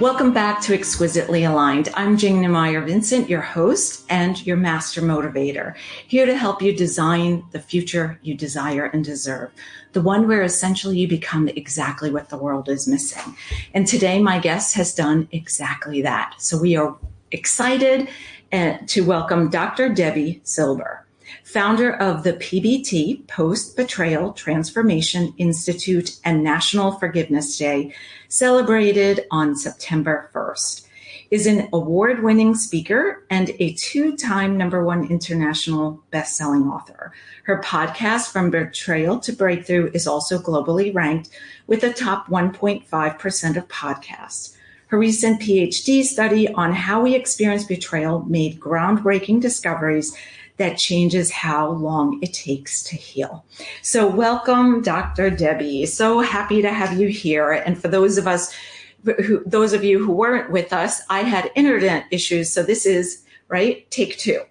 Welcome back to Exquisitely Aligned. I'm Jane Meyer-Vincent, your host and your master motivator, here to help you design the future you desire and deserve, the one where essentially you become exactly what the world is missing. And today my guest has done exactly that. So we are excited to welcome Dr. Debi Silber, founder of the PBT, Post-Betrayal Transformation Institute, and National Forgiveness Day, celebrated on September 1st, is an award-winning speaker and a two-time #1 international best-selling author. Her podcast, From Betrayal to Breakthrough, is also globally ranked with the top 1.5% of podcasts. Her recent PhD study on how we experience betrayal made groundbreaking discoveries that changes how long it takes to heal. So welcome, Dr. Debi. So happy to have you here. And for those of you who weren't with us, I had internet issues. So this is, right, take two.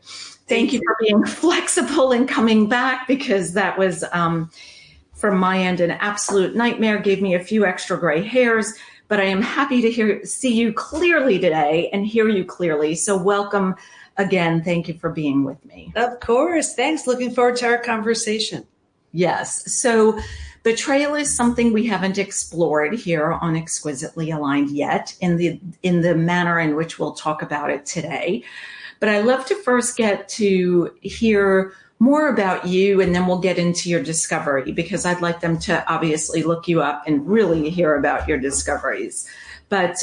Thank you for being flexible and coming back, because that was, from my end, an absolute nightmare. Gave me a few extra gray hairs, but I am happy to see you clearly today and hear you clearly. So welcome again. Thank you for being with me. Of course. Thanks. Looking forward to our conversation. Yes. So betrayal is something we haven't explored here on Exquisitely Aligned yet in the manner in which we'll talk about it today. But I'd love to first get to hear more about you, and then we'll get into your discovery, because I'd like them to obviously look you up and really hear about your discoveries. But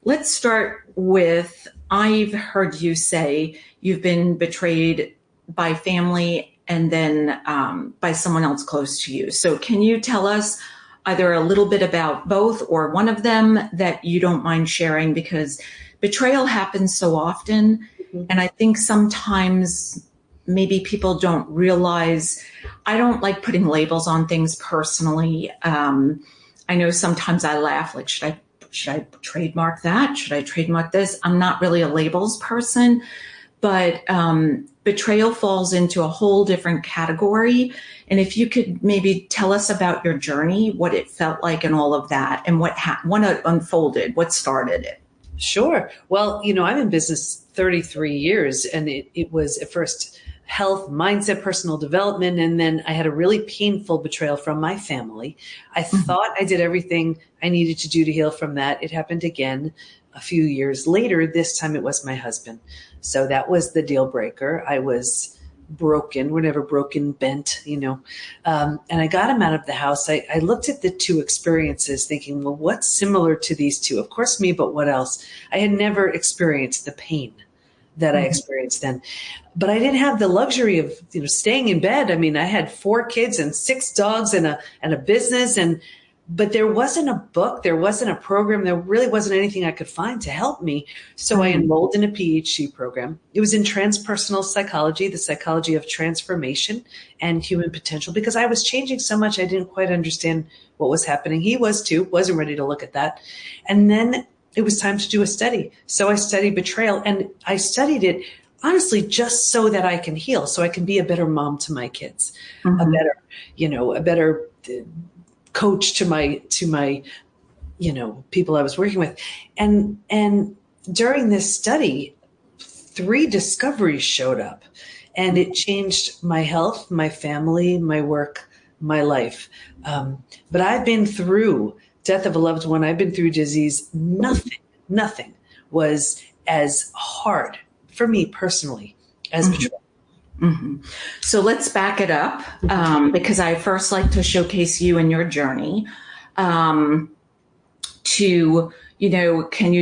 let's start with, I've heard you say you've been betrayed by family and then by someone else close to you. So can you tell us either a little bit about both or one of them that you don't mind sharing? Because betrayal happens so often. Mm-hmm. And I think sometimes maybe people don't realize, I don't like putting labels on things personally. I know sometimes I laugh, like, should I trademark that? Should I trademark this? I'm not really a labels person, but betrayal falls into a whole different category. And if you could maybe tell us about your journey, what it felt like and all of that, and what unfolded, what started it. Sure. Well, I'm in business 33 years, and it was at first health, mindset, personal development. And then I had a really painful betrayal from my family. I thought I did everything I needed to do to heal from that. It happened again a few years later. This time it was my husband. So that was the deal breaker. I was broken, whatever, broken, bent, and I got him out of the house. I looked at the two experiences thinking, well, what's similar to these two? Of course, me, but what else? I had never experienced the pain that I experienced then. But I didn't have the luxury of, staying in bed. I mean, I had 4 kids and 6 dogs and a business, but there wasn't a book, there wasn't a program, there really wasn't anything I could find to help me. So I enrolled in a PhD program. It was in transpersonal psychology, the psychology of transformation and human potential, because I was changing so much I didn't quite understand what was happening. He was too, wasn't ready to look at that. And then it was time to do a study. So I studied betrayal, and I studied it honestly just so that I can heal, so I can be a better mom to my kids, a better coach to my people I was working with. And during this study, 3 discoveries showed up, and it changed my health, my family, my work, my life. But I've been through death of a loved one. I've been through disease. Nothing was as hard for me personally as betrayal. Mm-hmm. So let's back it up, because I first like to showcase you and your journey. Can you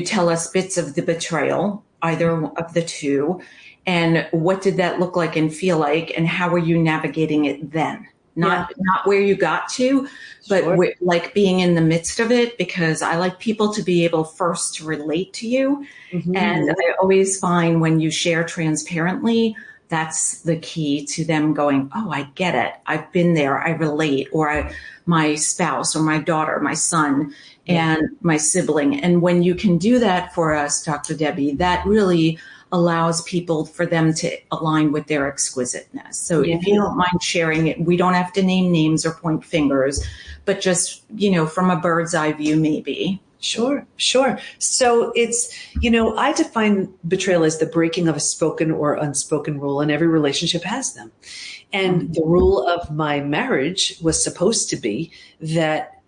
tell us bits of the betrayal, either of the two, and what did that look like and feel like, and how were you navigating it then? Not where you got to, but Sure. like being in the midst of it, because I like people to be able first to relate to you. Mm-hmm. And I always find when you share transparently, that's the key to them going, oh, I get it. I've been there. I relate. Or my spouse or my daughter, my son, and my sibling. And when you can do that for us, Dr. Debi, that really allows people for them to align with their exquisiteness. So if you don't mind sharing it, we don't have to name names or point fingers, but just, from a bird's eye view, maybe. Sure, sure. So it's, I define betrayal as the breaking of a spoken or unspoken rule, and every relationship has them. And the rule of my marriage was supposed to be that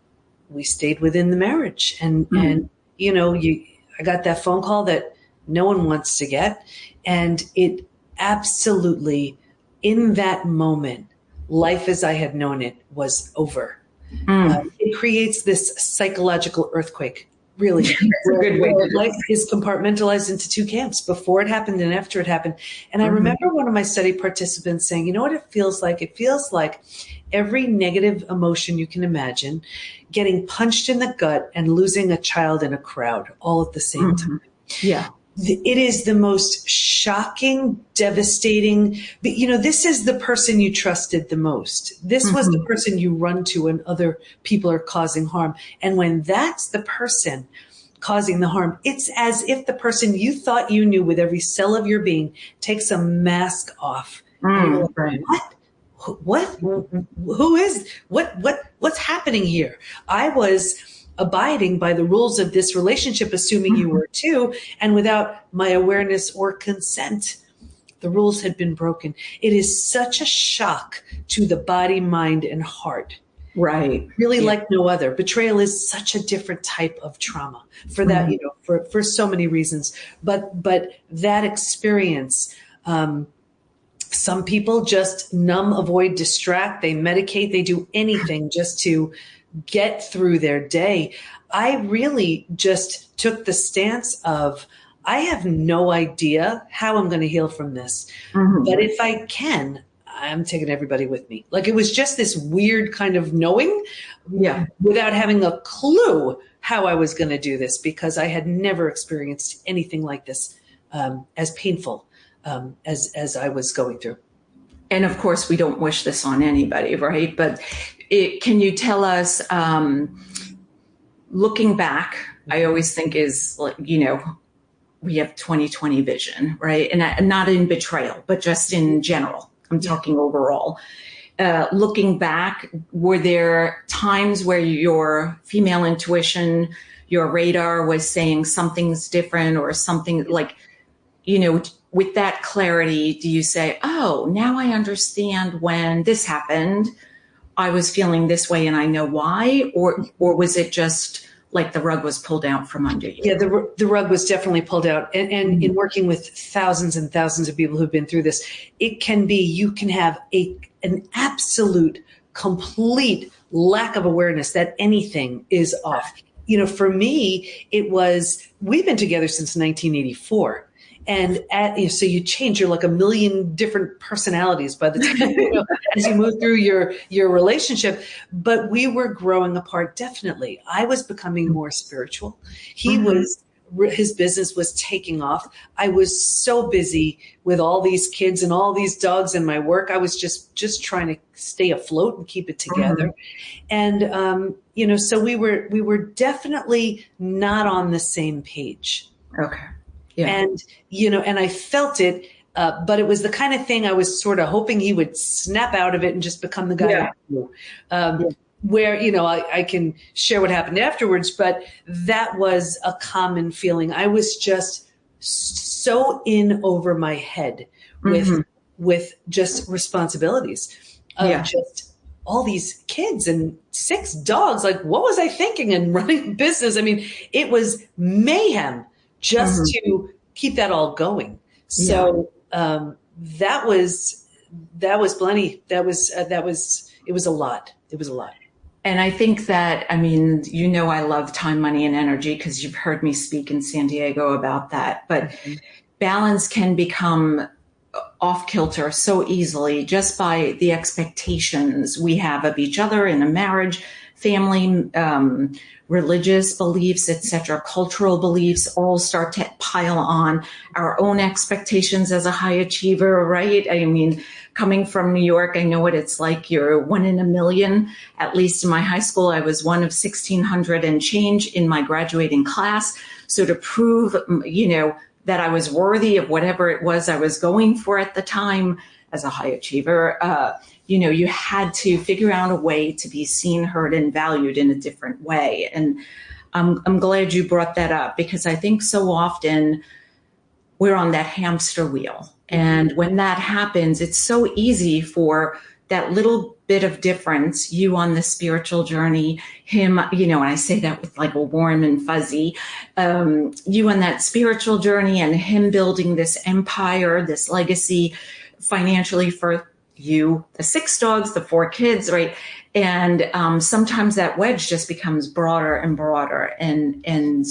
we stayed within the marriage. And I got that phone call that no one wants to get. And it absolutely, in that moment, life as I had known it was over. It creates this psychological earthquake, really. That's a good way to life is compartmentalized into two camps, before it happened and after it happened. And I remember one of my study participants saying, you know what it feels like? It feels like every negative emotion you can imagine getting punched in the gut and losing a child in a crowd all at the same time. Yeah. It is the most shocking, devastating, but this is the person you trusted the most. This was the person you run to when other people are causing harm. And when that's the person causing the harm, it's as if the person you thought you knew with every cell of your being takes a mask off. And you're like, Right. What? Who is, what's happening here? I was abiding by the rules of this relationship, assuming you were too. And without my awareness or consent, the rules had been broken. It is such a shock to the body, mind, and heart. Right. Really like no other. Betrayal is such a different type of trauma for that, for so many reasons. But that experience, some people just numb, avoid, distract, they medicate, they do anything just to get through their day. I really just took the stance of, I have no idea how I'm going to heal from this. But if I can, I'm taking everybody with me. Like, it was just this weird kind of knowing without having a clue how I was going to do this, because I had never experienced anything like this as painful as I was going through. And of course, we don't wish this on anybody, right? But can you tell us, looking back, I always think is like, we have 20/20 vision, right? And not in betrayal, but just in general. I'm talking overall. Looking back, were there times where your female intuition, your radar was saying something's different, or something like, with that clarity, do you say, oh, now I understand when this happened, I was feeling this way and I know why? Or was it just like the rug was pulled out from under you? Yeah, the rug was definitely pulled out. And in working with thousands and thousands of people who've been through this, it can be, you can have an absolute, complete lack of awareness that anything is off. For me, it was, we've been together since 1984. And so you change, you're like a million different personalities by the time, as you move through your relationship. But we were growing apart, definitely. I was becoming more spiritual. His business was taking off. I was so busy with all these kids and all these dogs and my work. I was just trying to stay afloat and keep it together. And, so we were definitely not on the same page. Okay. Yeah. And, and I felt it, but it was the kind of thing I was sort of hoping he would snap out of it and just become the guy. Where, I can share what happened afterwards, but that was a common feeling. I was just so in over my head with just responsibilities of just all these kids and 6 dogs. Like, what was I thinking? And running a business. I mean, it was mayhem just to keep that all going. So that was plenty. It was a lot. It was a lot. And I think that, I love time, money, and energy, because you've heard me speak in San Diego about that. But balance can become off kilter so easily just by the expectations we have of each other in a marriage, family, religious beliefs, etc., cultural beliefs all start to pile on, our own expectations as a high achiever, right? Coming from New York, I know what it's like. You're one in a million. At least in my high school, I was one of 1,600 and change in my graduating class. So to prove, that I was worthy of whatever it was I was going for at the time as a high achiever, you had to figure out a way to be seen, heard, and valued in a different way. And I'm glad you brought that up, because I think so often we're on that hamster wheel. And when that happens, it's so easy for that little bit of difference, you on the spiritual journey, him, and I say that with like a warm and fuzzy, you on that spiritual journey and him building this empire, this legacy financially for you, the 6 dogs, the 4 kids, right? And sometimes that wedge just becomes broader and broader, and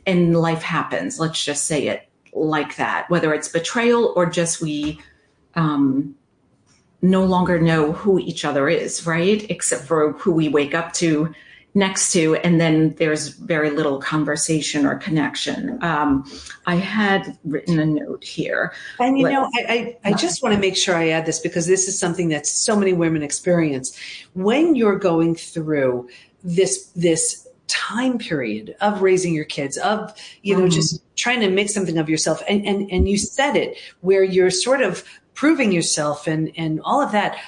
life happens. Let's just say it like that, whether it's betrayal or just we no longer know who each other is, right? Except for who we wake up to next to, and then there's very little conversation or connection. I had written a note here. And I just want to make sure I add this, because this is something that so many women experience. When you're going through this time period of raising your kids, of just trying to make something of yourself, and you said it, where you're sort of proving yourself and all of that.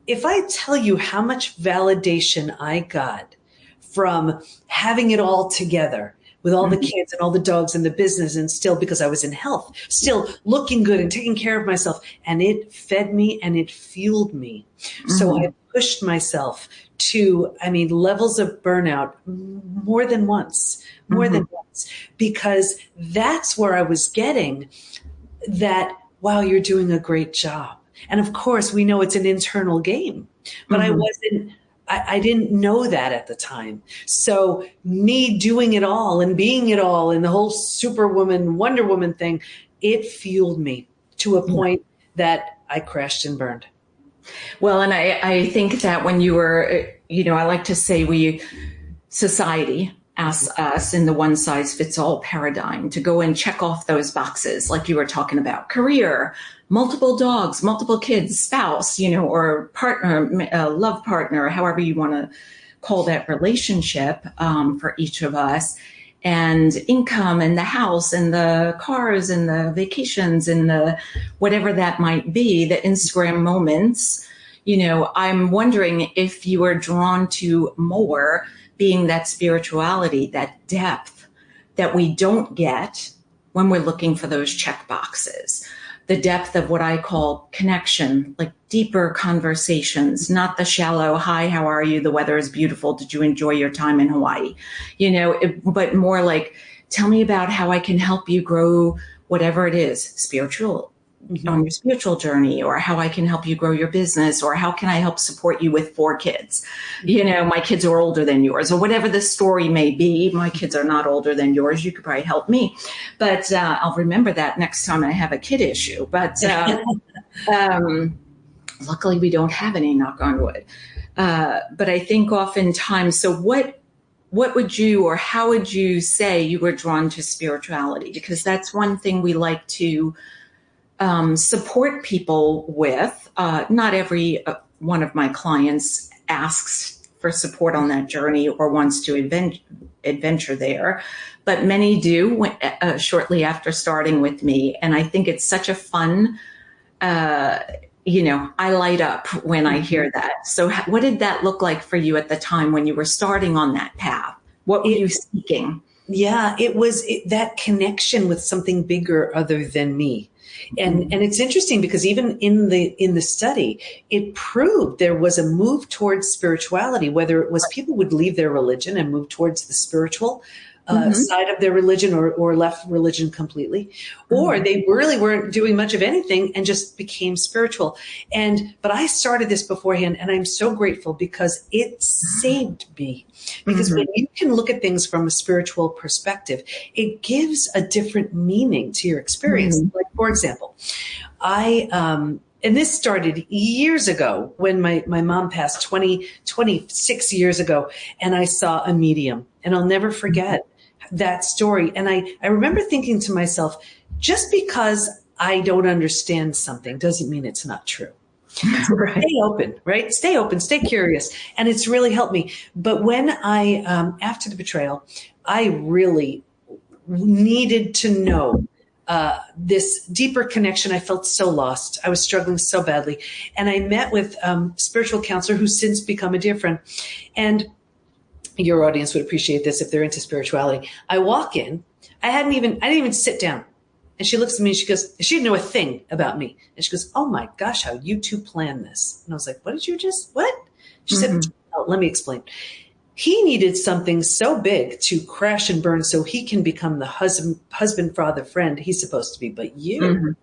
If I tell you how much validation I got from having it all together with all the kids and all the dogs and the business, and still, because I was in health, still looking good and taking care of myself, and it fed me and it fueled me. So I pushed myself to, levels of burnout more than once, because that's where I was getting that, wow, you're doing a great job. And of course, we know it's an internal game, but I didn't know that at the time. So me doing it all and being it all and the whole Superwoman, Wonder Woman thing, it fueled me to a point that I crashed and burned. Well, and I think that when you were, I like to say society asks us in the one size fits all paradigm to go and check off those boxes, like you were talking about: career, multiple dogs, multiple kids, spouse, or partner, love partner, however you want to call that relationship for each of us, and income, and the house, and the cars, and the vacations, and the whatever that might be, the Instagram moments. I'm wondering if you are drawn to more being that spirituality, that depth that we don't get when we're looking for those check boxes. The depth of what I call connection, like deeper conversations, not the shallow, hi, how are you? The weather is beautiful. Did you enjoy your time in Hawaii? But more like, tell me about how I can help you grow whatever it is, spiritual, on your spiritual journey, or how I can help you grow your business, or how can I help support you with 4 kids? My kids are older than yours, or whatever the story may be. My kids are not older than yours. You could probably help me, but I'll remember that next time I have a kid issue. But luckily we don't have any, knock on wood. But I think oftentimes, so what would you, or how would you say you were drawn to spirituality? Because that's one thing we like to support people with. Not every one of my clients asks for support on that journey or wants to adventure there, but many do shortly after starting with me. And I think it's such a fun, I light up when I hear that. So what did that look like for you at the time when you were starting on that path? What were you seeking? Yeah, it was that connection with something bigger other than me. And it's interesting because even in the study, it proved there was a move towards spirituality, whether it was people would leave their religion and move towards the spiritual side of their religion, or left religion completely, or they really weren't doing much of anything and just became spiritual. But I started this beforehand, and I'm so grateful because it saved me. Because when you can look at things from a spiritual perspective, it gives a different meaning to your experience. Like, for example, and this started years ago when my mom passed 26 years ago, and I saw a medium, and I'll never forget that story. And I remember thinking to myself, just because I don't understand something doesn't mean it's not true. Right. Stay open, right? Stay open, stay curious. And it's really helped me. But when I, after the betrayal, I really needed to know this deeper connection. I felt so lost. I was struggling so badly. And I met with a spiritual counselor who's since become a dear friend. And your audience would appreciate this if they're into spirituality. I walk in, I didn't even sit down. And she looks at me and she goes, she didn't know a thing about me. And she goes, oh my gosh, how you two planned this. And I was like, what? She said, oh, let me explain. He needed something so big to crash and burn so he can become the husband, father, friend he's supposed to be. But you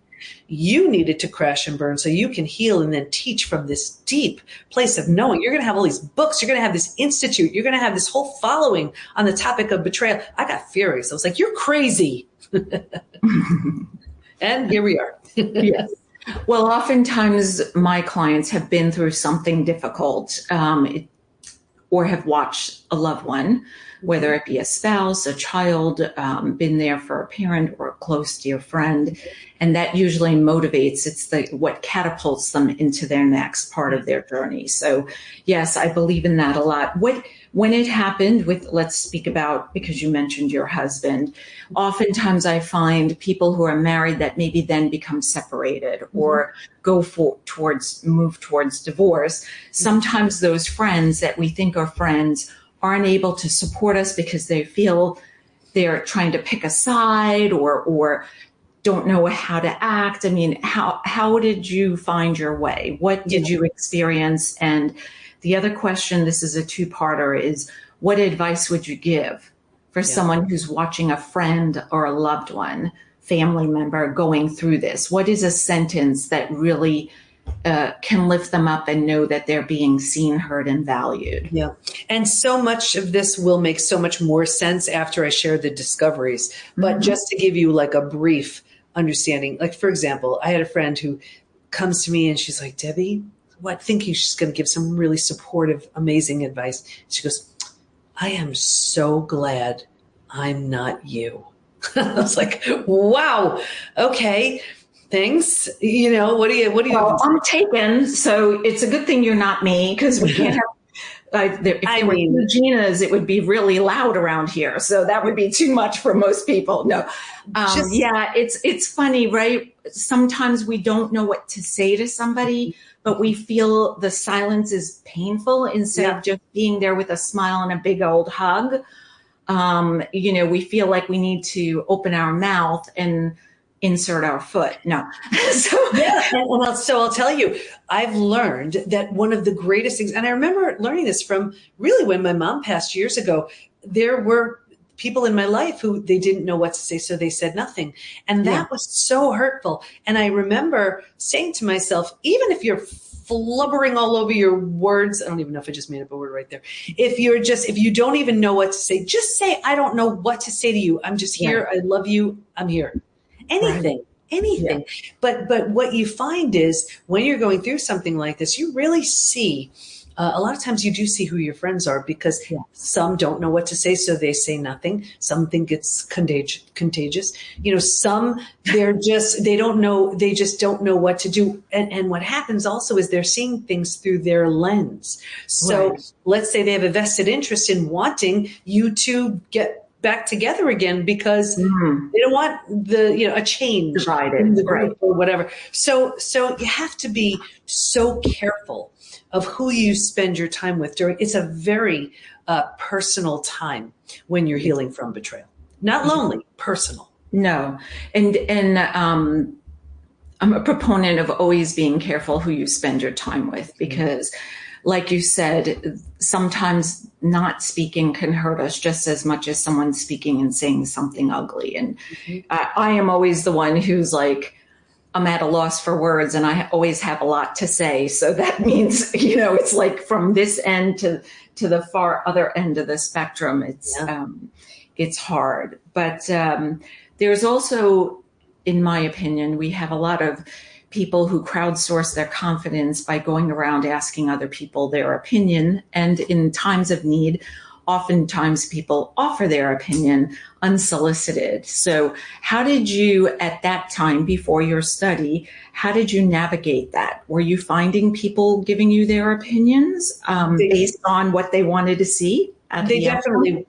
needed to crash and burn so you can heal and then teach from this deep place of knowing. You're going to have all these books. You're going to have this institute. You're going to have this whole following on the topic of betrayal. I got furious. I was like, you're crazy. And here we are. Yes. Well, oftentimes my clients have been through something difficult, or have watched a loved one, whether it be a spouse, a child, been there for a parent or a close dear friend. And that usually motivates, it's what catapults them into their next part of their journey. So yes, I believe in that a lot. When it happened let's speak about, because you mentioned your husband, oftentimes I find people who are married that maybe then become separated or move towards divorce. Sometimes those friends that we think are friends aren't able to support us because they feel they're trying to pick a side or don't know how to act. I mean, how did you find your way? What did you experience? And the other question, this is a two-parter, is what advice would you give for someone who's watching a friend or a loved one, family member going through this? What is a sentence that really can lift them up and know that they're being seen, heard, and valued? Yeah. And so much of this will make so much more sense after I share the discoveries. But just to give you like a brief understanding, like, for example, I had a friend who comes to me and she's like, Debbie, thinking she's going to give some really supportive, amazing advice. She goes, I am so glad I'm not you. I was like, wow, okay, thanks. You know, what do you? Well, I'm taken, so it's a good thing you're not me, because we can't have. If there were two Ginas, it would be really loud around here. So that would be too much for most people. No. It's funny, right? Sometimes we don't know what to say to somebody, but we feel the silence is painful instead of just being there with a smile and a big old hug. We feel like we need to open our mouth and insert our foot. No. So I'll tell you, I've learned that one of the greatest things, and I remember learning this from really when my mom passed years ago, there were people in my life who they didn't know what to say, so they said nothing. And that was so hurtful. And I remember saying to myself, even if you're flubbering all over your words, I don't even know if I just made up a word right there. If you don't even know what to say, just say, I don't know what to say to you. I'm just here. I love you. I'm here. Anything. Yeah. But what you find is when you're going through something like this, you really see, a lot of times you do see who your friends are, because some don't know what to say, so they say nothing. Some think it's contagious. Some they just don't know what to do. And what happens also is they're seeing things through their lens. So let's say they have a vested interest in wanting you to get back together again, because they don't want a change in the group or whatever. So you have to be so careful of who you spend your time with it's a very personal time when you're healing from betrayal. Not lonely, personal. No. And I'm a proponent of always being careful who you spend your time with, because like you said, sometimes not speaking can hurt us just as much as someone speaking and saying something ugly. And I am always the one who's like, I'm at a loss for words, and I always have a lot to say. So that means, it's like from this end to the far other end of the spectrum. It's hard. But there's also, in my opinion, we have a lot of people who crowdsource their confidence by going around asking other people their opinion. And in times of need, oftentimes people offer their opinion unsolicited. So how did you, at that time before your study, how did you navigate that? Were you finding people giving you their opinions based on what they wanted to see? They definitely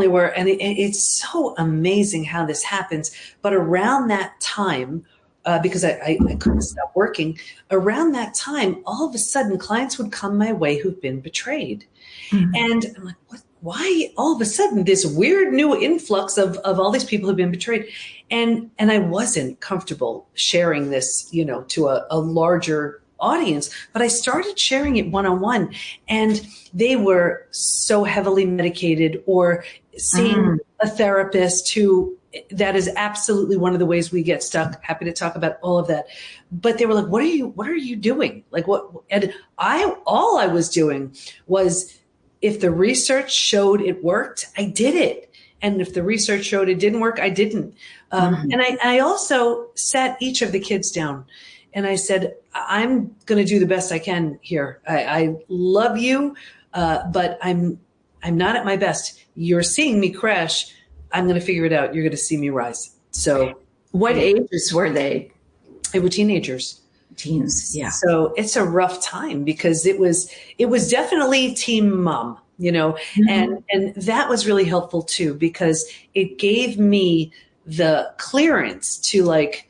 were. And it's so amazing how this happens. But around that time, because I couldn't stop working, around that time, all of a sudden, clients would come my way who've been betrayed. And I'm like, why all of a sudden this weird new influx of all these people who've been betrayed? And I wasn't comfortable sharing this, to a larger audience, but I started sharing it one-on-one, and they were so heavily medicated or seeing a therapist who, that is absolutely one of the ways we get stuck. Happy to talk about all of that. But they were like, what are you doing? Like what? And all I was doing was, if the research showed it worked, I did it. And if the research showed it didn't work, I didn't. And I also sat each of the kids down and I said, I'm going to do the best I can here. I love you, but I'm not at my best. You're seeing me crash. I'm going to figure it out. You're going to see me rise. So what ages were they? They were teenagers. Teens, yeah. So it's a rough time because it was definitely team mom, and that was really helpful too, because it gave me the clearance to like,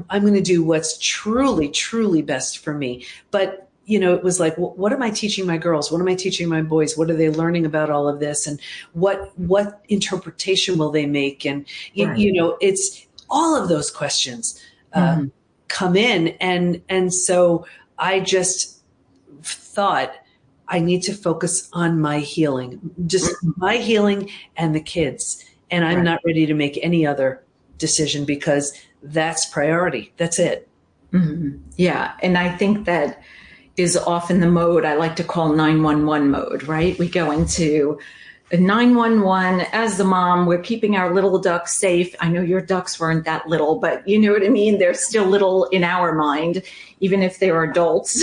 I'm going to do what's truly, truly best for me. But it was like, what am I teaching my girls? What am I teaching my boys? What are they learning about all of this? And what interpretation will they make? And, it's all of those questions come in. And so I just thought I need to focus on my healing, just my healing and the kids. And I'm not ready to make any other decision because that's priority. That's it. Yeah. And I think that is often the mode I like to call 911 mode, right? We go into 911 as the mom. We're keeping our little ducks safe. I know your ducks weren't that little, but you know what I mean? They're still little in our mind, even if they're adults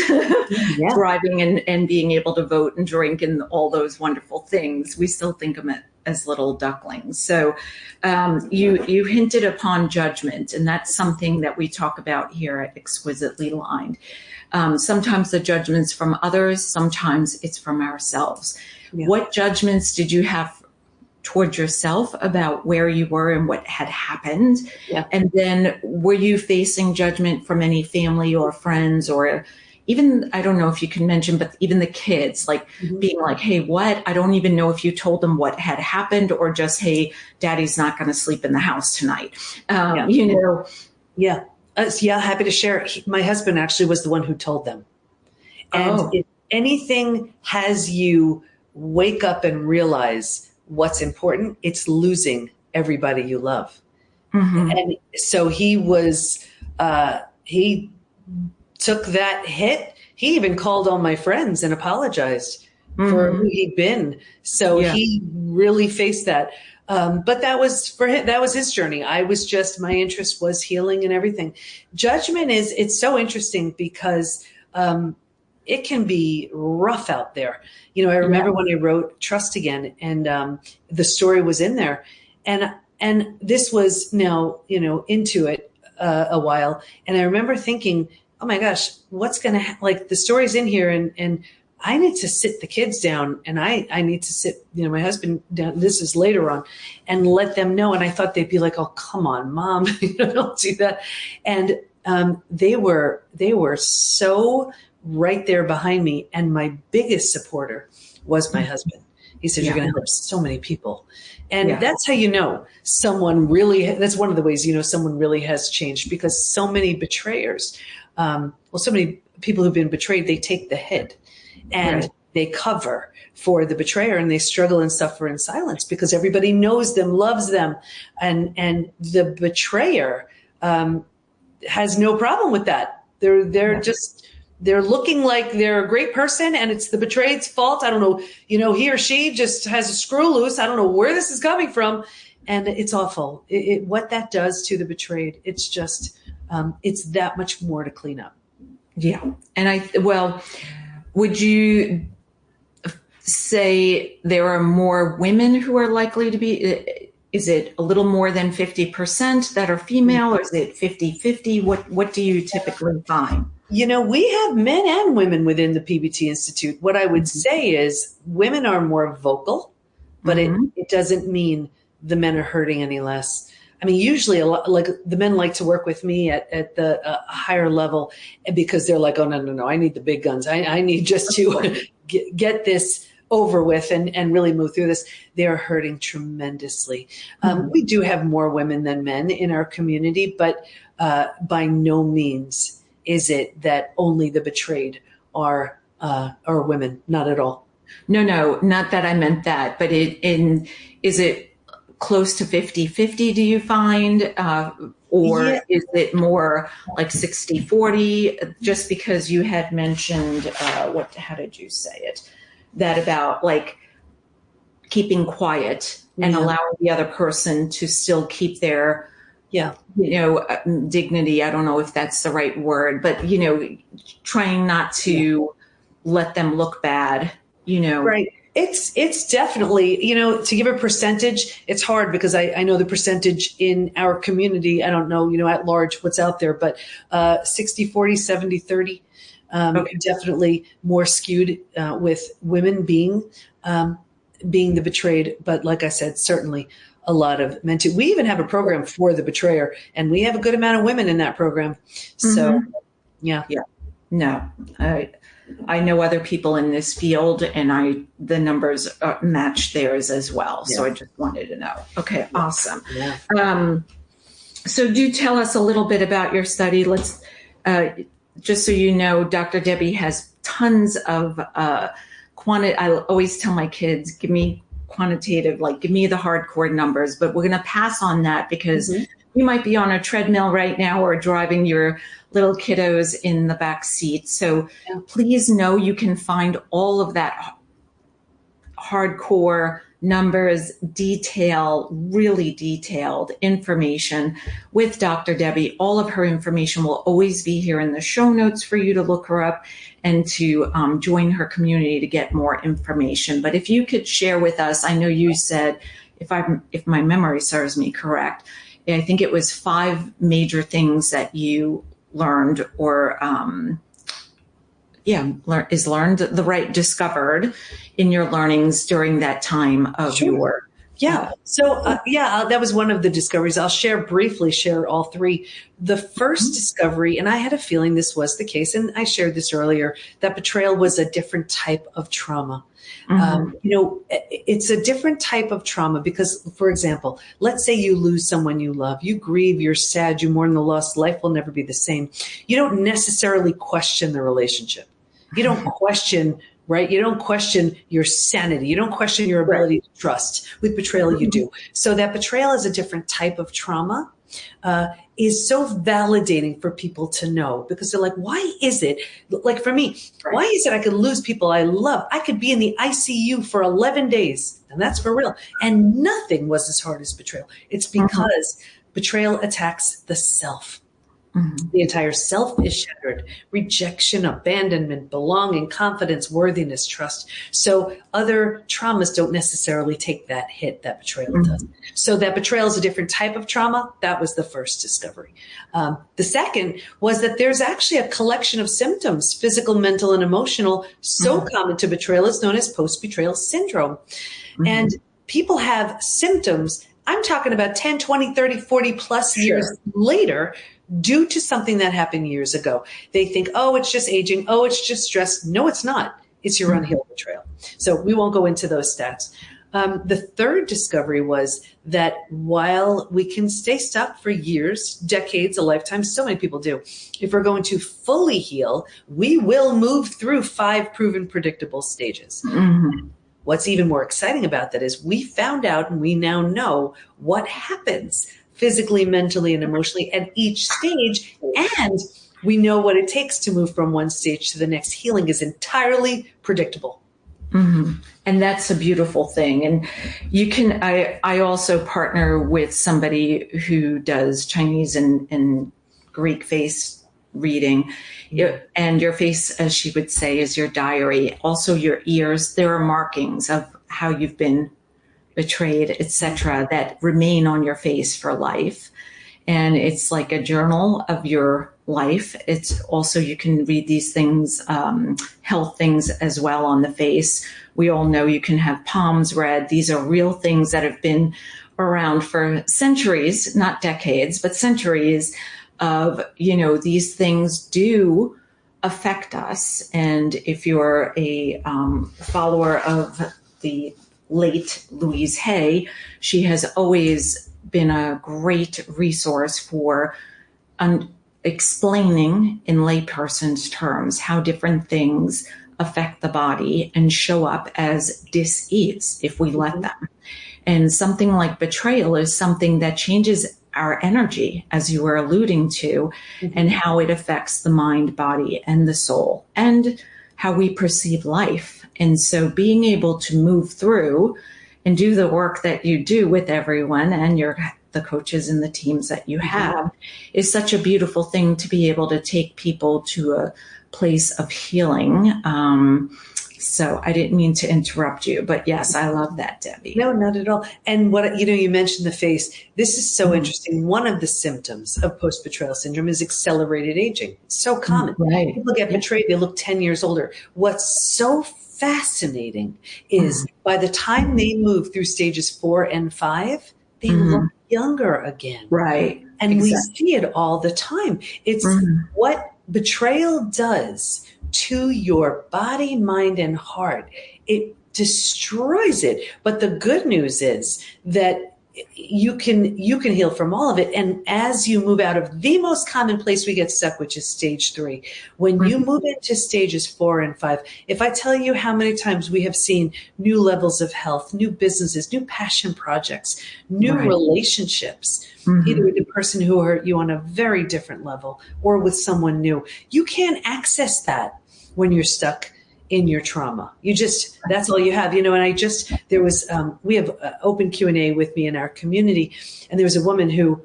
thriving and being able to vote and drink and all those wonderful things. We still think of it as little ducklings. So you hinted upon judgment, and that's something that we talk about here at Exquisitely Lined. Sometimes the judgment's from others, sometimes it's from ourselves. Yeah. What judgments did you have towards yourself about where you were and what had happened? Yeah. And then were you facing judgment from any family or friends, or even, I don't know if you can mention, but even the kids, like being like, hey, what? I don't even know if you told them what had happened, or just, hey, daddy's not going to sleep in the house tonight. Yeah. Happy to share. My husband actually was the one who told them. And if anything has you wake up and realize what's important, it's losing everybody you love. And so he was, he took that hit. He even called all my friends and apologized for who he'd been. So he really faced that. But that was for him. That was his journey. My interest was healing and everything. Judgment it's so interesting because, it can be rough out there. I remember when I wrote Trust Again, and the story was in there, and this was now, into it a while. And I remember thinking, oh my gosh, what's going to like the story's in here, and I need to sit the kids down, and I need to sit, my husband down. This is later on, and let them know. And I thought they'd be like, oh, come on, mom, don't do that. And they were so right there behind me. And my biggest supporter was my husband. He said, you're going to help so many people. And that's how someone really, that's one of the ways, someone really has changed, because so many betrayers, so many people who've been betrayed, they take the hit and they cover for the betrayer, and they struggle and suffer in silence because everybody knows them, loves them. And the betrayer has no problem with that. They're looking like they're a great person, and it's the betrayed's fault. I don't know, he or she just has a screw loose. I don't know where this is coming from. And it's awful. What that does to the betrayed, it's just, it's that much more to clean up. Yeah. And would you say there are more women who are likely to be, is it a little more than 50% that are female, or is it 50-50? What do you typically find? We have men and women within the PBT Institute. What I would say is women are more vocal, but it doesn't mean the men are hurting any less. I mean, usually like the men like to work with me at the higher level, because they're like, oh, no, I need the big guns. I need just to get this over with and really move through this, they're hurting tremendously. We do have more women than men in our community, but by no means is it that only the betrayed are women. Not at all. No, not that I meant that, but is it close to 50-50, do you find? Or is it more like 60-40? Just because you had mentioned, how did you say it? That about like keeping quiet and allowing the other person to still keep their, dignity. I don't know if that's the right word, but, trying not to let them look bad, Right. It's definitely, to give a percentage, it's hard because I know the percentage in our community. I don't know, at large what's out there, but 60-40, 70-30, definitely more skewed with women being the betrayed. But like I said, certainly a lot of men too. We even have a program for the betrayer, and we have a good amount of women in that program. So, yeah. No, I know other people in this field, and the numbers match theirs as well. So I just wanted to know. Okay, awesome. Yeah. So do tell us a little bit about your study. Let's just so you know, Dr. Debi has tons of I always tell my kids, give me quantitative, like give me the hardcore numbers, but we're going to pass on that because you might be on a treadmill right now or driving your little kiddos in the back seat. So please know you can find all of that hardcore numbers, really detailed information with Dr. Debi. All of her information will always be here in the show notes for you to look her up and to join her community to get more information. But if you could share with us, I know you said, if my memory serves me correct, I think it was 5 major things that you learned or discovered in your learnings during that time of your that was one of the discoveries. I'll share all 3. The first discovery, and I had a feeling this was the case, and I shared this earlier, that betrayal was a different type of trauma. It's a different type of trauma because, for example, let's say you lose someone you love, you grieve, you're sad, you mourn the loss, life will never be the same. You don't necessarily question the relationship. You don't question, right? You don't question your sanity. You don't question your ability to trust. With betrayal, you do. So that betrayal is a different type of trauma. Is so validating for people to know because they're like, why is it, like for me, why is it I could lose people I love? I could be in the ICU for 11 days, and that's for real. And nothing was as hard as betrayal. It's because betrayal attacks the self. The entire self is shattered. Rejection, abandonment, belonging, confidence, worthiness, trust. So other traumas don't necessarily take that hit that betrayal does. So that betrayal is a different type of trauma. That was the first discovery. The second was that there's actually a collection of symptoms, physical, mental, and emotional, so common to betrayal. It's known as post-betrayal syndrome. And people have symptoms. I'm talking about 10, 20, 30, 40 plus years later, due to something that happened years ago. They think, oh, it's just aging. Oh, it's just stress. No, it's not. It's your unhealed betrayal. So we won't go into those stats. The third discovery was that while we can stay stuck for years, decades, a lifetime, so many people do, if we're going to fully heal, we will move through 5 proven predictable stages. What's even more exciting about that is we found out and we now know what happens physically, mentally, and emotionally at each stage. And we know what it takes to move from one stage to the next. Healing is entirely predictable. And that's a beautiful thing. And you can, I also partner with somebody who does Chinese and Greek face reading. And your face, as she would say, is your diary. Also your ears, there are markings of how you've been betrayed, etc., that remain on your face for life. And it's like a journal of your life. It's also, you can read these things, health things as well on the face. We all know you can have palms read. These are real things that have been around for centuries, not decades, but centuries of, these things do affect us. And if you're a follower of the late Louise Hay, she has always been a great resource for explaining in layperson's terms how different things affect the body and show up as dis-ease if we let them. And something like betrayal is something that changes our energy, as you were alluding to, and how it affects the mind, body, and the soul, and how we perceive life. And so being able to move through and do the work that you do with everyone and the coaches and the teams that you have is such a beautiful thing, to be able to take people to a place of healing. So I didn't mean to interrupt you, but yes, I love that, Debbie. No, not at all. And what, you mentioned the face. This is so interesting. One of the symptoms of post-betrayal syndrome is accelerated aging. It's so common. Right. People get betrayed, they look 10 years older. What's so fascinating is by the time they move through stages 4 and 5, they look younger again. Right. And we see it all the time. It's what betrayal does to your body, mind, and heart. It destroys it. But the good news is that you can heal from all of it. And as you move out of the most common place we get stuck, which is stage 3, when you move into stages 4 and 5, if I tell you how many times we have seen new levels of health, new businesses, new passion projects, new relationships, either with the person who hurt you on a very different level or with someone new, you can't access that when you're stuck in your trauma. That's all you have, and there was, we have open Q&A with me in our community. And there was a woman who,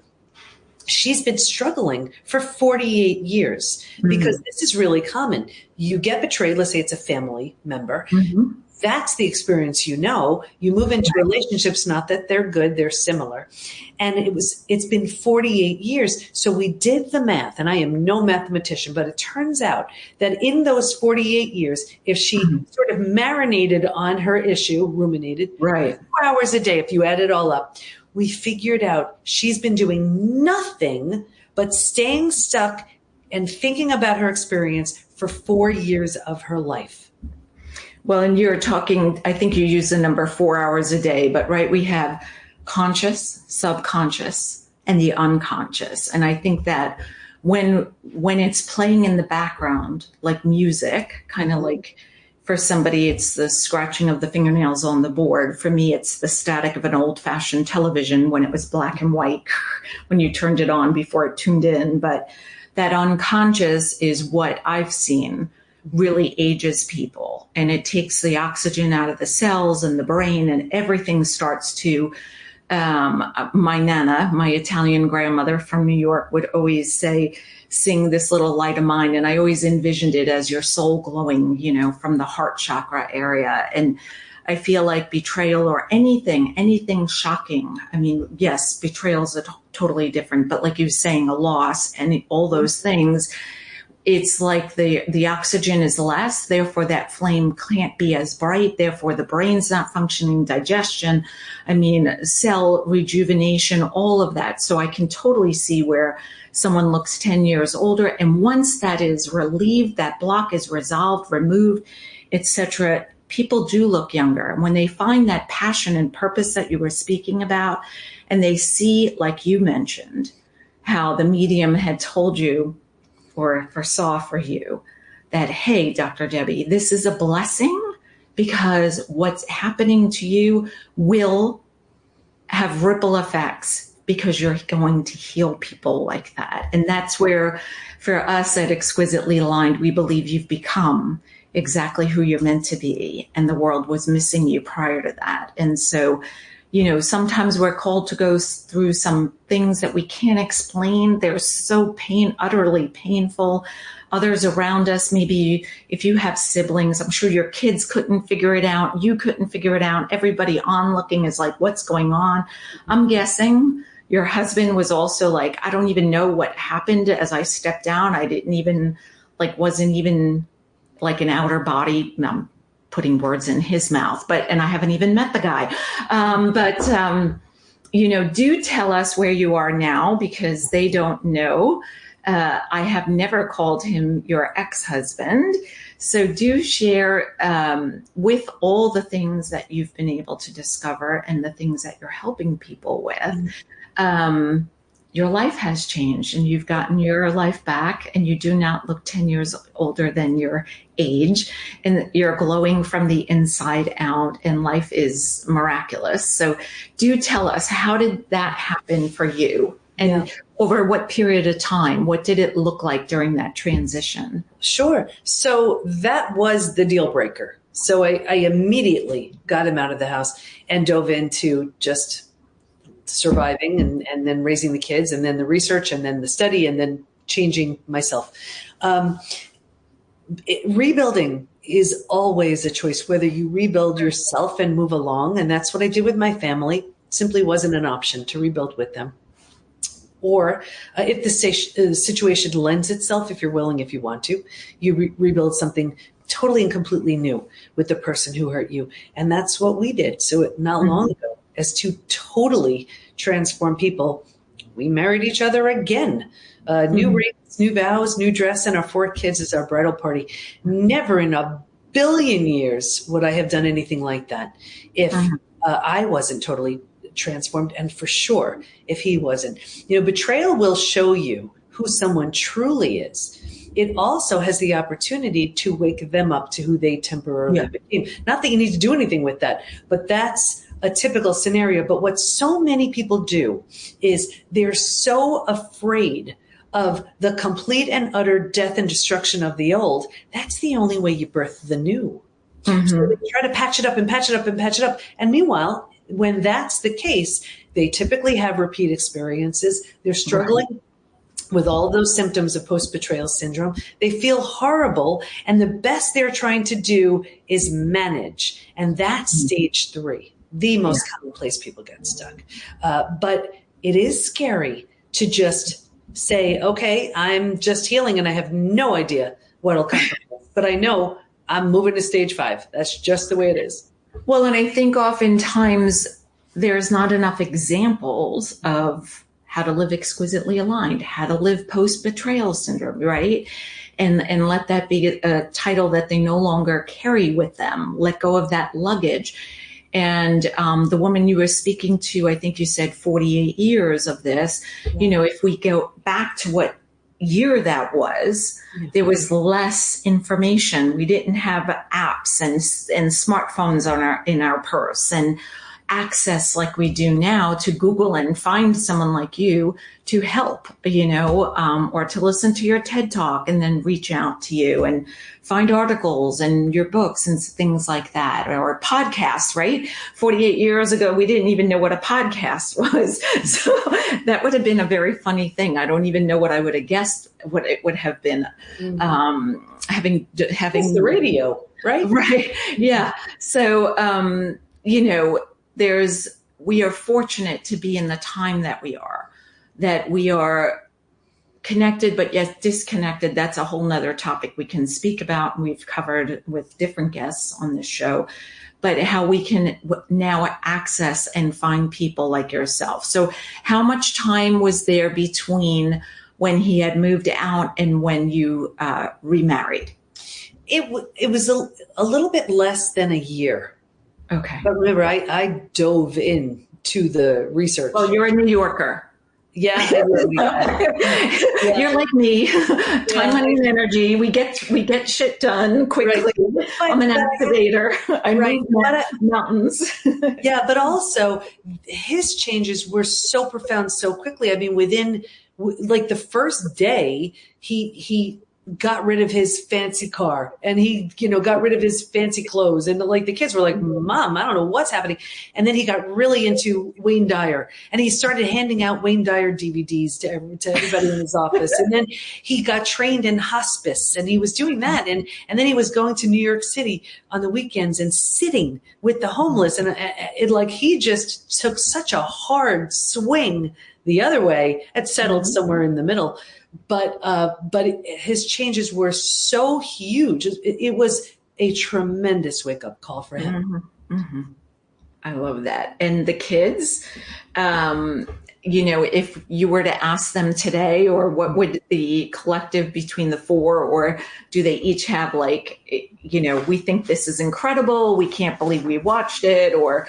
she's been struggling for 48 years because this is really common. You get betrayed. Let's say it's a family member. That's the experience. You move into relationships, not that they're good, they're similar. And it's been 48 years. So we did the math, and I am no mathematician, but it turns out that in those 48 years, if she sort of marinated on her issue, ruminated, 4 hours a day, if you add it all up, we figured out she's been doing nothing but staying stuck and thinking about her experience for 4 years of her life. Well, and you're talking, I think you use the number 4 hours a day, but we have conscious, subconscious, and the unconscious. And I think that when it's playing in the background, like music, kind of like for somebody, it's the scratching of the fingernails on the board. For me, it's the static of an old-fashioned television when it was black and white, when you turned it on before it tuned in. But that unconscious is what I've seen really ages people, and it takes the oxygen out of the cells and the brain, and everything starts to, my Nana, my Italian grandmother from New York, would always sing this little light of mine. And I always envisioned it as your soul glowing, from the heart chakra area. And I feel like betrayal or anything shocking. I mean, yes, betrayal is totally different, but like you were saying, a loss and all those things, it's like the oxygen is less, therefore that flame can't be as bright, therefore the brain's not functioning, digestion, cell rejuvenation, all of that. So I can totally see where someone looks 10 years older, and once that is relieved, that block is resolved, removed, etc., people do look younger. And when they find that passion and purpose that you were speaking about, and they see, like you mentioned, how the medium had told you or foresaw for you that, hey, Dr. Debi, this is a blessing because what's happening to you will have ripple effects because you're going to heal people like that. And that's where, for us at Exquisitely Aligned, we believe you've become exactly who you're meant to be, and the world was missing you prior to that. And so, sometimes we're called to go through some things that we can't explain. They're so utterly painful. Others around us, maybe if you have siblings, I'm sure your kids couldn't figure it out. You couldn't figure it out. Everybody onlooking is like, what's going on? I'm guessing your husband was also like, I don't even know what happened as I stepped down. I didn't even, wasn't even like an outer body. I'm putting words in his mouth, and I haven't even met the guy. Do tell us where you are now, because they don't know. I have never called him your ex-husband. So do share with all the things that you've been able to discover and the things that you're helping people with. Your life has changed and you've gotten your life back, and you do not look 10 years older than your age, and you're glowing from the inside out, and life is miraculous. So do tell us, how did that happen for you? And over what period of time? What did it look like during that transition? Sure. So that was the deal breaker. So I immediately got him out of the house and dove into just surviving and then raising the kids, and then the research, and then the study, and then changing myself. Rebuilding is always a choice, whether you rebuild yourself and move along. And that's what I did with my family. Simply wasn't an option to rebuild with them. Or if the situation lends itself, if you're willing, if you want to, you rebuild something totally and completely new with the person who hurt you. And that's what we did. So not long ago, as two totally transformed people, we married each other again. New rings, new vows, new dress, and our 4 kids as our bridal party. Never in a billion years would I have done anything like that if I wasn't totally transformed, and for sure if he wasn't. Betrayal will show you who someone truly is. It also has the opportunity to wake them up to who they temporarily became. Not that you need to do anything with that, but that's a typical scenario. But what so many people do is they're so afraid of the complete and utter death and destruction of the old. That's the only way you birth the new. So they try to patch it up and patch it up and patch it up. And meanwhile, when that's the case, they typically have repeat experiences. They're struggling with all of those symptoms of post-betrayal syndrome. They feel horrible, and the best they're trying to do is manage. And that's stage 3, the most common place people get stuck. But it is scary to just say, okay, I'm just healing and I have no idea what'll come from it. But I know I'm moving to stage 5. That's just the way it is. Well, and I think oftentimes there's not enough examples of how to live exquisitely aligned, how to live post-betrayal syndrome, right? And let that be a title that they no longer carry with them. Let go of that luggage. And the woman you were speaking to, I think you said 48 years of this. If we go back to what year that was, there was less information. We didn't have apps and smartphones in our purse, and access like we do now to Google and find someone like you to help, or to listen to your TED Talk and then reach out to you and find articles and your books and things like that, or podcasts, right? 48 years ago, we didn't even know what a podcast was. So that would have been a very funny thing. I don't even know what I would have guessed what it would have been. Having it's the radio, right? Right. Yeah. So, we are fortunate to be in the time that we are connected, but yet disconnected. That's a whole nother topic we can speak about. And we've covered with different guests on this show, but how we can now access and find people like yourself. So how much time was there between when he had moved out and when you remarried? It was a little bit less than a year. Okay. But remember, I dove into the research. Well, you're a New Yorker. Yeah. You're like me. Time, money, and energy. We get shit done quickly. Right. I'm an activator. I move mountains. Yeah, but also his changes were so profound so quickly. I mean, within like the first day, he got rid of his fancy car, and he, got rid of his fancy clothes. And like the kids were like, Mom, I don't know what's happening. And then he got really into Wayne Dyer, and he started handing out Wayne Dyer DVDs to everybody in his office. And then he got trained in hospice, and he was doing that. And then he was going to New York City on the weekends and sitting with the homeless. And he just took such a hard swing the other way. It settled somewhere in the middle. But his changes were so huge. It was a tremendous wake-up call for him. I love that. And the kids, if you were to ask them today, or what would the collective between the four, or do they each have like, we think this is incredible, we can't believe we watched it, or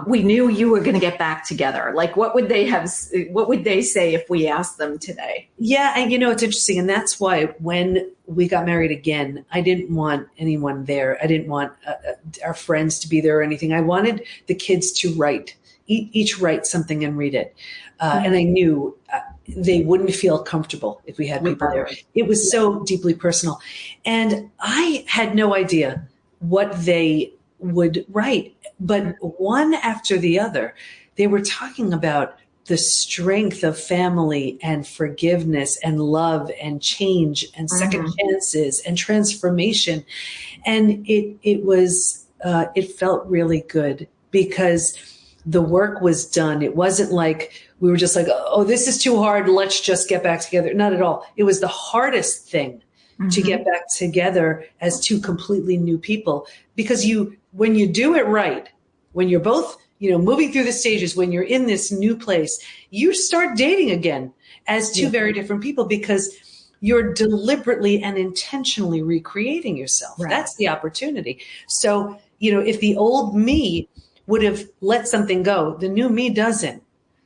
we knew you were going to get back together? Like, what would they say if we asked them today? Yeah. And it's interesting. And that's why when we got married again, I didn't want anyone there. I didn't want our friends to be there or anything. I wanted the kids to each write something and read it. And I knew they wouldn't feel comfortable if we had people there. It was so deeply personal. And I had no idea what they would write. But one after the other, they were talking about the strength of family and forgiveness and love and change and second chances and transformation. And it felt really good, because the work was done. It wasn't like we were just like, oh, this is too hard, let's just get back together. Not at all. It was the hardest thing to get back together as two completely new people, because when you do it right, when you're both, moving through the stages, when you're in this new place, you start dating again as two very different people, because you're deliberately and intentionally recreating yourself. Right. That's the opportunity. So, if the old me would have let something go, the new me doesn't.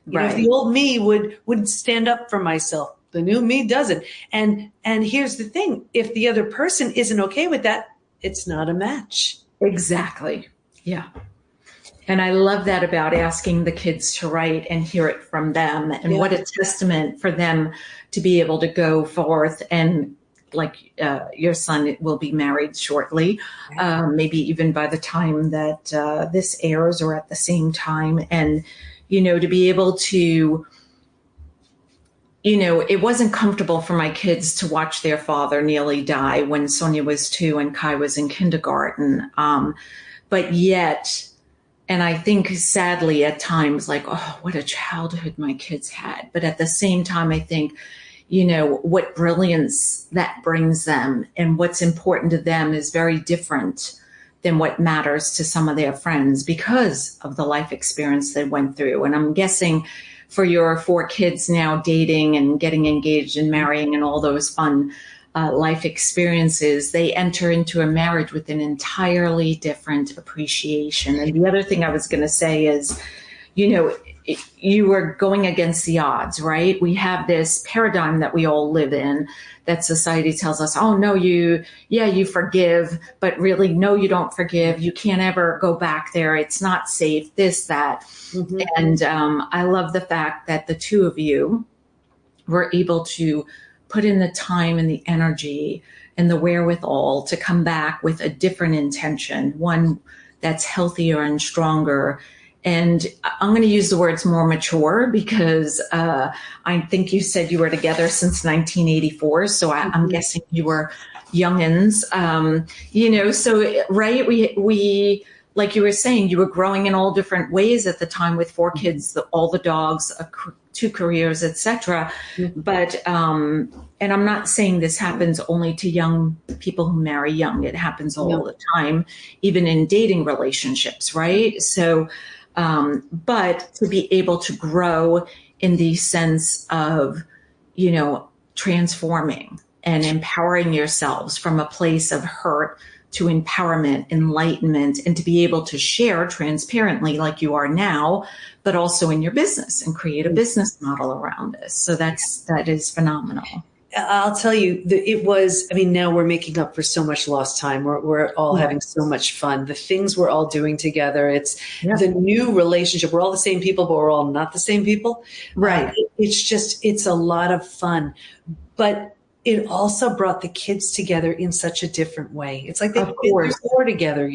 If the old me would stand up for myself, the new me doesn't. And here's the thing: if the other person isn't okay with that, it's not a match. Exactly. Yeah. And I love that about asking the kids to write and hear it from them, and what a testament for them to be able to go forth and, like, your son will be married shortly, maybe even by the time that this airs or at the same time. And, to be able to, it wasn't comfortable for my kids to watch their father nearly die when Sonia was 2 and Kai was in kindergarten. But yet, and I think sadly at times, like, oh, what a childhood my kids had. But at the same time, I think, what brilliance that brings them and what's important to them is very different than what matters to some of their friends, because of the life experience they went through. And I'm guessing for your 4 kids now, dating and getting engaged and marrying and all those fun life experiences, they enter into a marriage with an entirely different appreciation. And the other thing I was going to say is, you are going against the odds, right? We have this paradigm that we all live in, that society tells us, oh, no, you forgive, but really, no, you don't forgive. You can't ever go back there. It's not safe, this, that. Mm-hmm. And I love the fact that the two of you were able to put in the time and the energy and the wherewithal to come back with a different intention, one that's healthier and stronger. And I'm going to use the words more mature, because I think you said you were together since 1984. So I'm guessing you were youngins, so, right. We, like you were saying, you were growing in all different ways at the time with 4 kids, all the dogs, 2 careers, etc. But, and I'm not saying this happens only to young people who marry young. It happens all the time, even in dating relationships. Right. So, but to be able to grow in the sense of, transforming and empowering yourselves from a place of hurt to empowerment, enlightenment, and to be able to share transparently like you are now, but also in your business and create a business model around this. So that is phenomenal. I'll tell you, now we're making up for so much lost time. We're all having so much fun. The things we're all doing together. It's the new relationship. We're all the same people, but we're all not the same people. Right. It's a lot of fun. But it also brought the kids together in such a different way. It's like they've been through war together,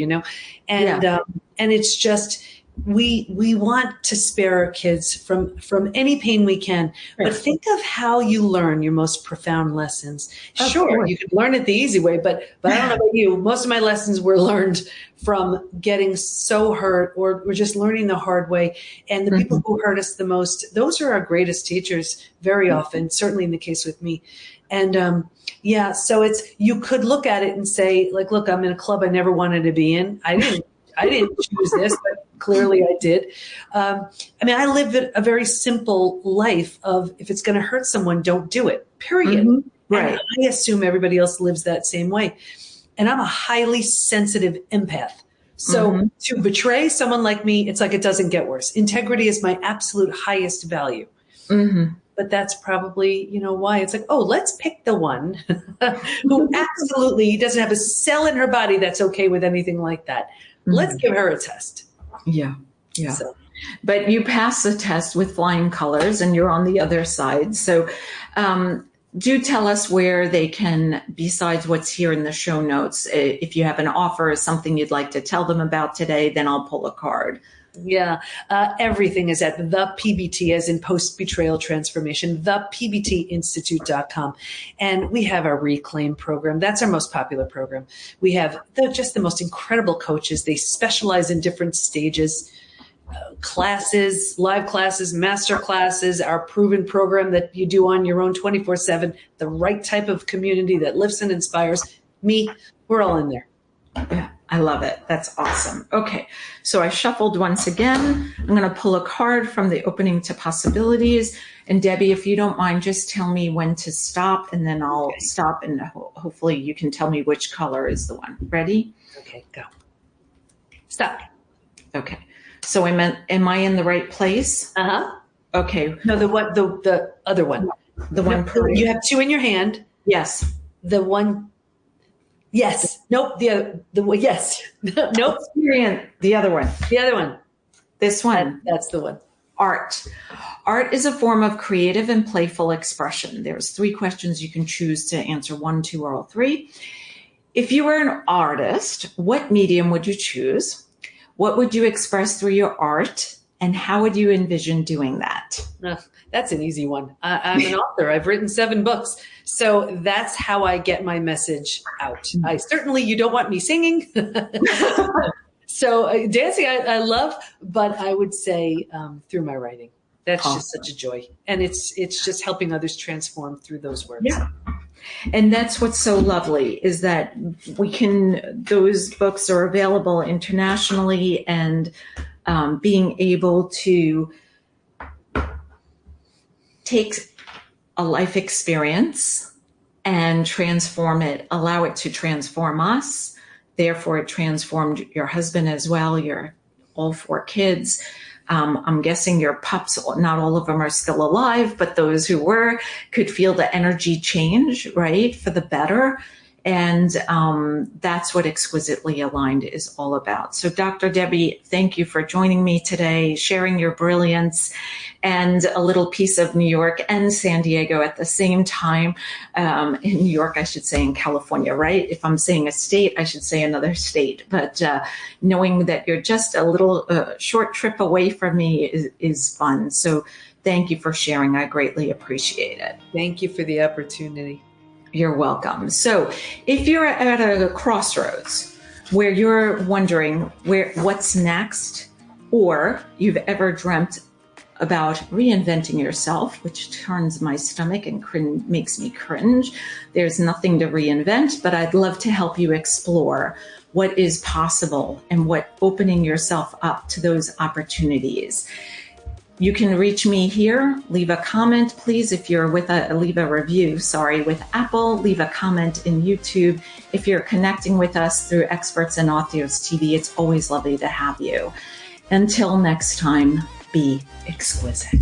and it's just, we want to spare our kids from any pain we can, but think of how you learn your most profound lessons. Sure, you could learn it the easy way, but I don't know about you. Most of my lessons were learned from getting so hurt, or just learning the hard way. And the people who hurt us the most, those are our greatest teachers very often, certainly in the case with me. And so you could look at it and say, like, look, I'm in a club I never wanted to be in. I didn't choose this, Clearly I did. I mean, I live a very simple life of if it's going to hurt someone, don't do it, period. Right. And I assume everybody else lives that same way. And I'm a highly sensitive empath. So to betray someone like me, it's like it doesn't get worse. Integrity is my absolute highest value. But that's probably, why it's like, oh, let's pick the one who absolutely doesn't have a cell in her body that's okay with anything like that. Let's give her a test. Yeah. So. But you pass the test with flying colors and you're on the other side. So do tell us where they can, besides what's here in the show notes, if you have an offer or something you'd like to tell them about today, then I'll pull a card. Yeah, everything is at the PBT, as in post-betrayal transformation, thepbtinstitute.com. And we have our Reclaim program. That's our most popular program. We have just the most incredible coaches. They specialize in different stages. Classes, live classes, master classes, our proven program that you do on your own 24/7, the right type of community that lifts and inspires. Me, we're all in there. Yeah, I love it. That's awesome. Okay, so I shuffled once again. I'm going to pull a card from the opening to possibilities. And Debbie, if you don't mind, just tell me when to stop, and then I'll stop, and hopefully you can tell me which color is the one. Ready? Okay, go. Stop. Okay. So am I in the right place? Okay. No, the other one. The one. You have two in your hand. Yes. The one. Yes. Nope. The yes. Nope. The other one. The other one. This one. That's the one. Art. Art is a form of creative and playful expression. There's 3 questions you can choose to answer, 1, 2, or all 3. If you were an artist, what medium would you choose? What would you express through your art, and how would you envision doing that? That's an easy one. I'm an author. I've written 7 books. So that's how I get my message out. You don't want me singing. So dancing, I love, but I would say through my writing. That's just such a joy. And it's just helping others transform through those words. Yeah. And that's what's so lovely is that those books are available internationally, and being able to take a life experience and transform it, allow it to transform us. Therefore, it transformed your husband as well, your all 4 kids. I'm guessing your pups, not all of them are still alive, but those who were could feel the energy change, right, for the better. And that's what Exquisitely Aligned is all about. So Dr. Debi, thank you for joining me today, sharing your brilliance and a little piece of New York and San Diego at the same time. In New York, I should say, in California, right? If I'm saying a state, I should say another state. But knowing that you're just a little short trip away from me is fun. So thank you for sharing. I greatly appreciate it. Thank you for the opportunity. You're welcome. So if you're at a crossroads where you're wondering what's next, or you've ever dreamt about reinventing yourself, which turns my stomach and makes me cringe, there's nothing to reinvent, but I'd love to help you explore what is possible and what opening yourself up to those opportunities. You can reach me here. Leave a comment, please. If you're leave a review, with Apple. Leave a comment in YouTube. If you're connecting with us through Experts in Authors TV, it's always lovely to have you. Until next time, be exquisite.